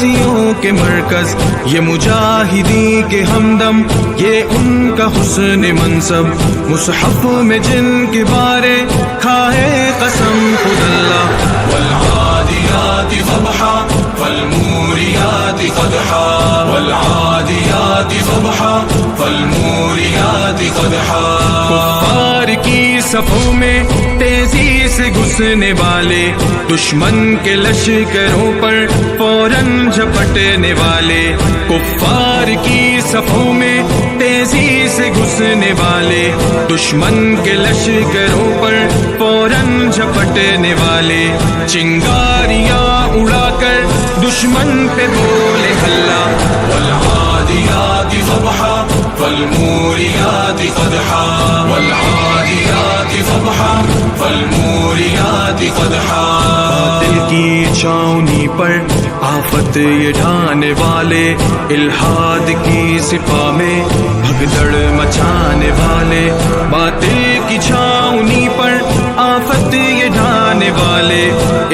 غازیوں کے مرکز، یہ مجاہدی کے ہمدم، یہ ان کا حسن منصب، مصحف میں جن کے بارے کھائے قسم خود اللہ۔ والعادیات ضبحا فالموریات قدحا، والعادیات ضبحا فالموریات قدحا۔ کفار کی صفوں میں تیزی سے گھسنے والے، دشمن کے لشکروں پر فوراً جھپٹنے والے، کفار کی صفوں میں تیزی سے گھسنے والے، دشمن کے لشکروں پر فوراً جھپٹنے والے، چنگاریاں اڑا کر دشمن پہ بولے ہلا۔ والعادیات ضبحا فالموریات قدحا، والعادیات ضبحا فالموریات قدحا۔ دل کی چھاؤنی پر آفت یہ ڈھانے والے، الحاد کی سپاہ میں بھگدڑ مچانے والے، باطل کی چھاؤنی پر آفت یہ ڈھانے والے،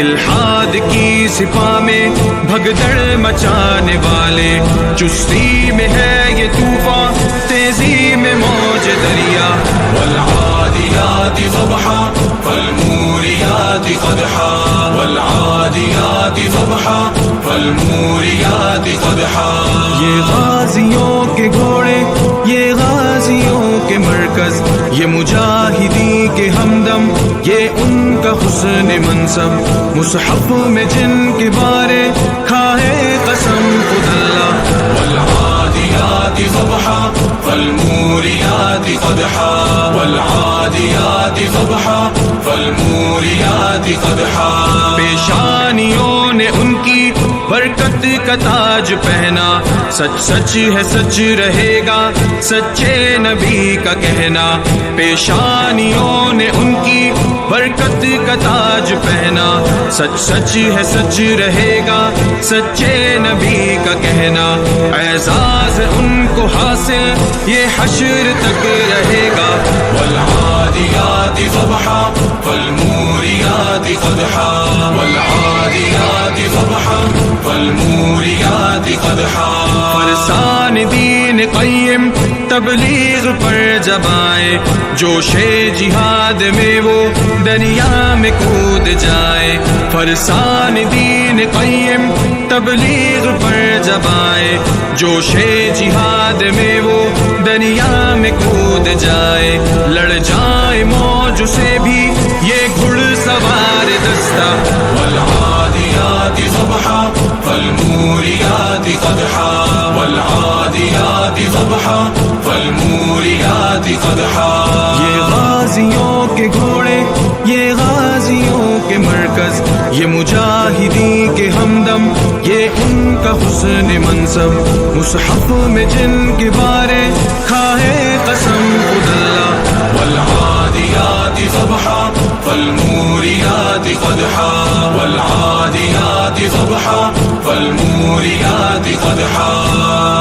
الحاد کی سپاہ میں بھگدڑ مچانے والے، چستی میں ہے یہ طوفان، تیزی میں موج دریا۔ والعادیات ضبحا فالموریات قدحا، والعادیات ضبحا فالموریات قدحا۔ یہ غازیوں کے گھوڑے، یہ غازیوں کے مرکز، یہ مجاہدی کے ہمدم، یہ ان کا حسن منصب، مصحف میں جن کے بارے کھائے قسم خود اللہ۔ والعادیات ضبحا فالموریات قدحا، والعادیات ضبحا فالموریات قدحا۔ پیشانیوں نے ان کی برکت کا تاج پہنا، سچ سچ ہے سچ رہے گا سچے نبی کا کہنا، پیشانیوں نے ان کی برکت کا تاج پہنا، سچ سچ ہے سچ رہے گا سچے نبی کا کہنا، اعزاز ان کو حاصل یہ حشر تک رہے گا۔ والعادیات ضبحا فالموریات قدحا، والعادیات ضبحا فالموریات قدحا۔ فرسان دین قیم تبلیغ پر جب آئے، جوش جہاد میں وہ دریا میں کود جائے، فرسان دین قیم تبلیغ پر جب آئے، جوش جہاد میں وہ دریا میں کود جائے، لڑ جائے موج سے بھی یہ گھڑ سوار دستہ۔ والعادیات ضبحا فالموریات قدحا، والعادیات ضبحا فالموریات قدحا۔ یہ غازیوں کے گھوڑے، یہ غازیوں کے مرکز، یہ مجاہدی کے ہمدم، یہ ان کا حسن منصب، مصحف میں جن کے بارے کھائے قسم خود اللہ۔ والعادیات ضبحا فالموریات قدحا، والعادیات ضبحا فالموریات قدحا۔